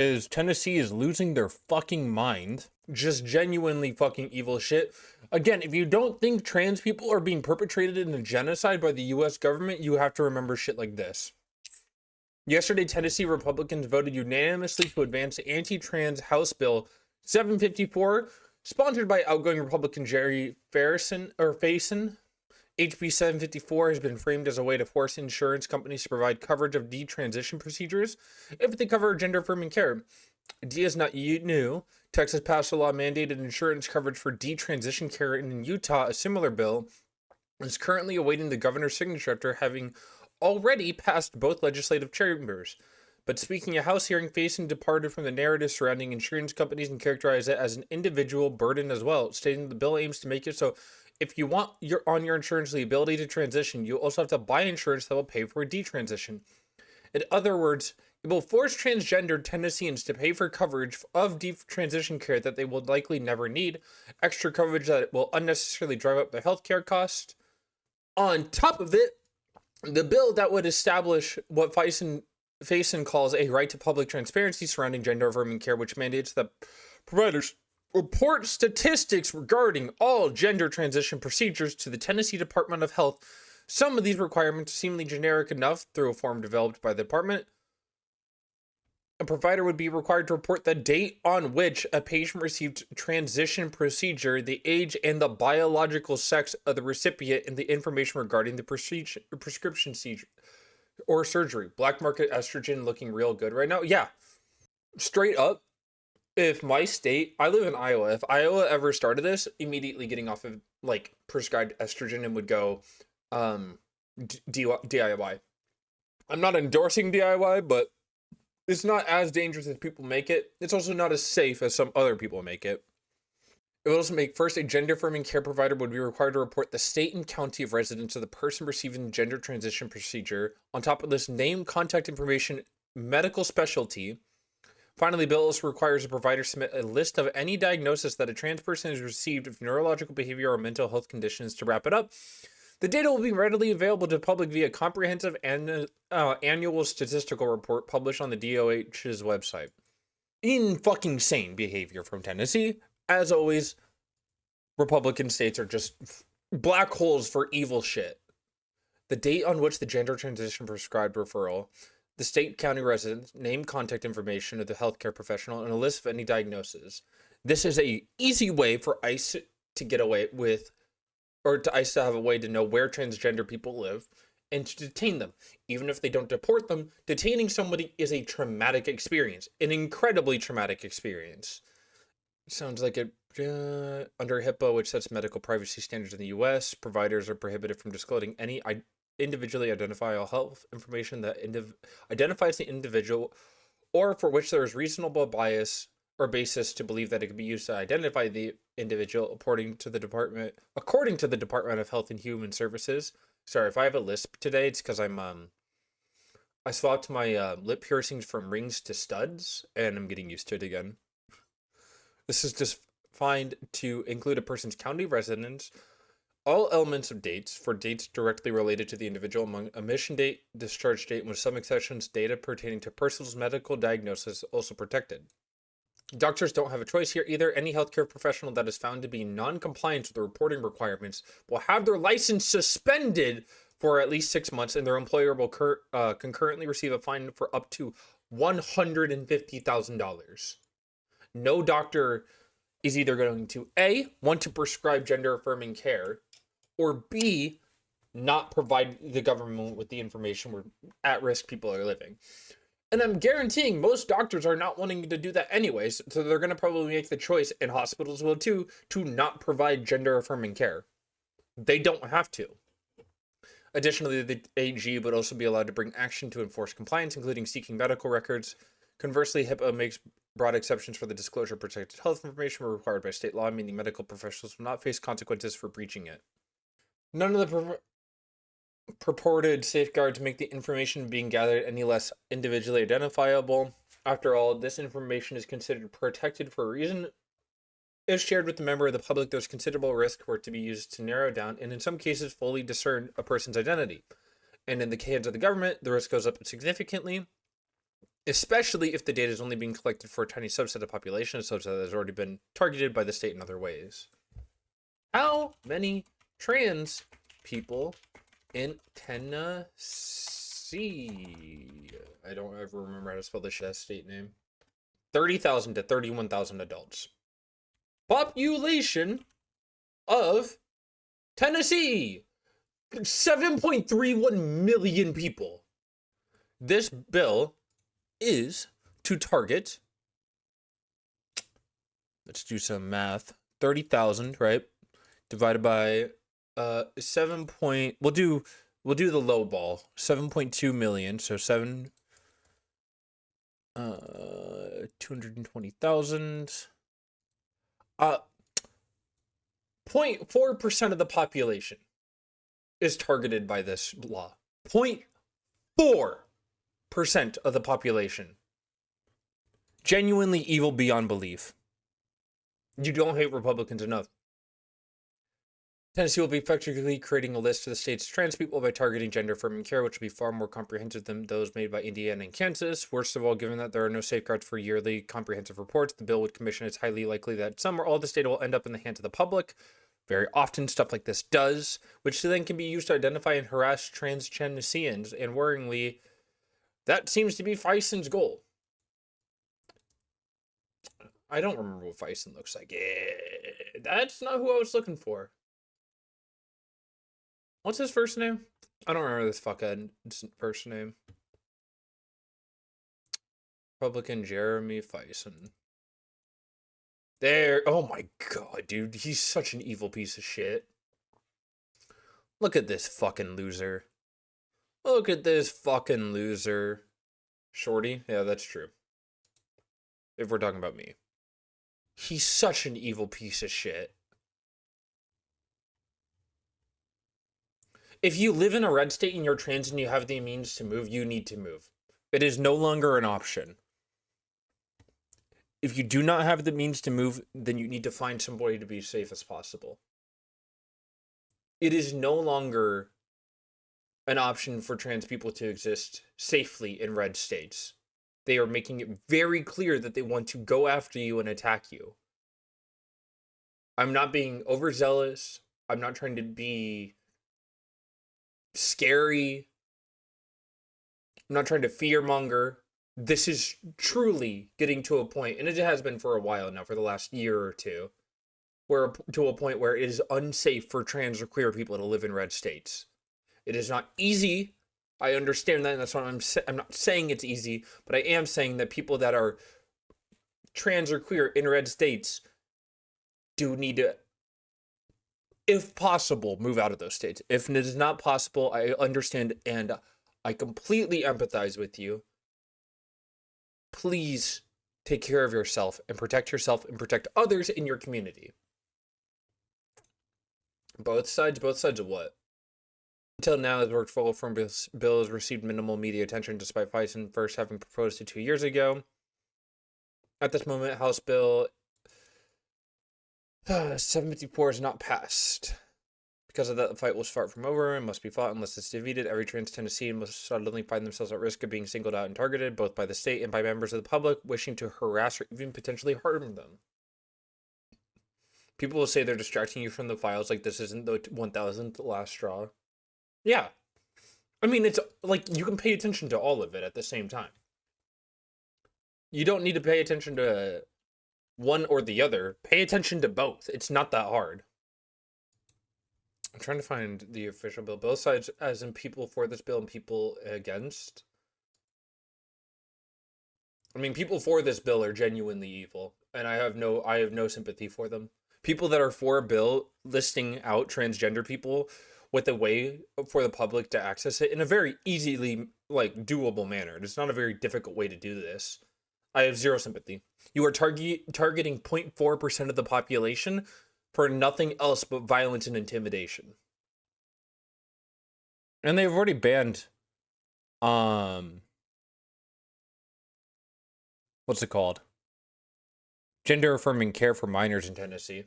is Tennessee is losing their fucking mind. Just genuinely fucking evil shit. Again, if you don't think trans people are being perpetrated in a genocide by the US government, you have to remember shit like this. Yesterday, Tennessee Republicans voted unanimously to advance the anti-trans House Bill 754, sponsored by outgoing Republican Jerry Faison. HB 754 has been framed as a way to force insurance companies to provide coverage of detransition procedures if they cover gender-affirming care. D is not new. Texas passed a law mandated insurance coverage for detransition care, and in Utah, a similar bill is currently awaiting the governor's signature after having already passed both legislative chambers. But speaking of House hearing, Faison departed from the narrative surrounding insurance companies and characterized it as an individual burden as well, stating the bill aims to make it so if you want your insurance the ability to transition, you also have to buy insurance that will pay for a detransition. In other words, it will force transgender Tennesseans to pay for coverage of detransition care that they will likely never need, extra coverage that will unnecessarily drive up their healthcare costs. On top of it, the bill that would establish what Faison calls a right to public transparency surrounding gender-affirming care, which mandates that providers report statistics regarding all gender transition procedures to the Tennessee Department of Health. Some of these requirements seemingly generic enough through a form developed by the department. A provider would be required to report the date on which a patient received transition procedure, the age and the biological sex of the recipient, and the information regarding the prescription or surgery. Black market estrogen looking real good right now. Yeah, straight up. If my state, I live in Iowa, if Iowa ever started this, immediately getting off of like prescribed estrogen and would go DIY. I'm not endorsing DIY, but it's not as dangerous as people make it. It's also not as safe as some other people make it. It would also make first a gender affirming care provider would be required to report the state and county of residence of the person receiving the gender transition procedure. On top of this, name, contact information, medical specialty. Finally, bill also requires a provider submit a list of any diagnosis that a trans person has received of neurological behavior or mental health conditions. To wrap it up, the data will be readily available to the public via comprehensive annual statistical report published on the DOH's website. Fucking-sane behavior from Tennessee. As always, Republican states are just black holes for evil shit. The date on which the gender transition prescribed referral, the state county residence, name, contact information of the healthcare professional, and a list of any diagnoses. This is a easy way for ICE to get away with, or to ICE to have a way to know where transgender people live and to detain them. Even if they don't deport them, detaining somebody is a traumatic experience, an incredibly traumatic experience. Sounds like it. Under HIPAA, which sets medical privacy standards in the U.S., providers are prohibited from disclosing any individually identifiable health information that identifies the individual or for which there is reasonable bias or basis to believe that it could be used to identify the individual according to the Department of Health and Human Services. Sorry, if I have a lisp today, it's because I swapped my lip piercings from rings to studs, and I'm getting used to it again. This is just defined to include a person's county residence, all elements of dates for dates directly related to the individual among admission date, discharge date, and with some exceptions, data pertaining to person's medical diagnosis also protected. Doctors don't have a choice here either. Any healthcare professional that is found to be non-compliant with the reporting requirements will have their license suspended for at least 6 months, and their employer will concurrently receive a fine for up to $150,000. No doctor is either going to A, want to prescribe gender affirming care, or B, not provide the government with the information where at-risk people are living. And I'm guaranteeing most doctors are not wanting to do that anyways, so they're going to probably make the choice, and hospitals will too, to not provide gender affirming care. They don't have to. Additionally, the AG would also be allowed to bring action to enforce compliance, including seeking medical records. Conversely, HIPAA makes broad exceptions for the disclosure of protected health information were required by state law, meaning medical professionals will not face consequences for breaching it. None of the purported safeguards make the information being gathered any less individually identifiable. After all, this information is considered protected for a reason. If shared with a member of the public, there's considerable risk for it to be used to narrow down and in some cases fully discern a person's identity. And in the hands of the government, the risk goes up significantly. especially if the data is only being collected for a tiny subset of the population, a subset that has already been targeted by the state in other ways. How many trans people in Tennessee? I don't ever remember how to spell this state name. 30,000 to 31,000 adults. Population of Tennessee, 7.31 million people. This bill is to target, let's do some math, 30,000, right? Divided by 7 point, we'll do the low ball, 7.2 million, so 220,000. 0.4% of the population is targeted by this law. 0.4% of the population. Genuinely evil beyond belief. You don't hate Republicans enough. Tennessee will be effectively creating a list of the state's trans people by targeting gender-affirming care, which will be far more comprehensive than those made by Indiana and Kansas. Worst of all, given that there are no safeguards for yearly comprehensive reports, the bill would commission it's highly likely that some or all of the data will end up in the hands of the public. Very often, stuff like this does, which then can be used to identify and harass trans Tennesseans, and worryingly, that seems to be Fison's goal. I don't remember what Fison looks like. That's not who I was looking for. What's his first name? I don't remember this fucking first name. Republican Jeremy Fison. There. Oh my god, dude. He's such an evil piece of shit. Look at this fucking loser. Look at this fucking loser. Shorty? Yeah, that's true. If we're talking about me. He's such an evil piece of shit. If you live in a red state and you're trans and you have the means to move, you need to move. It is no longer an option. If you do not have the means to move, then you need to find somebody to be as safe as possible. It is no longer an option for trans people to exist safely in red states. They are making it very clear that they want to go after you and attack you. I'm not being overzealous. I'm not trying to be scary. I'm not trying to fearmonger. This is truly getting to a point, and it has been for a while now, for the last year or two, where to a point where it is unsafe for trans or queer people to live in red states. It is not easy. I understand that, and that's what I'm not saying it's easy, but I am saying that people that are trans or queer in red states do need to, if possible, move out of those states. If it is not possible, I understand and I completely empathize with you. Please take care of yourself and protect others in your community. Both sides of what? Until now, the worked full from bill has received minimal media attention despite Fison first having proposed it 2 years ago. At this moment, House Bill 754 is not passed. Because of that, the fight was far from over and must be fought unless it's defeated. Every trans Tennessean must suddenly find themselves at risk of being singled out and targeted, both by the state and by members of the public wishing to harass or even potentially harm them. People will say they're distracting you from the files, like this isn't the 1000th last straw. Yeah. I mean, it's like you can pay attention to all of it at the same time. You don't need to pay attention to one or the other. Pay attention to both. It's not that hard. I'm trying to find the official bill. Both sides, as in people for this bill and people against. I mean, people for this bill are genuinely evil, and I have no sympathy for them. People that are for a bill listing out transgender people with a way for the public to access it in a very easily, like, doable manner. It's not a very difficult way to do this. I have zero sympathy. You are targeting 0.4% of the population for nothing else but violence and intimidation. And they've already banned, what's it called? Gender affirming care for minors in Tennessee.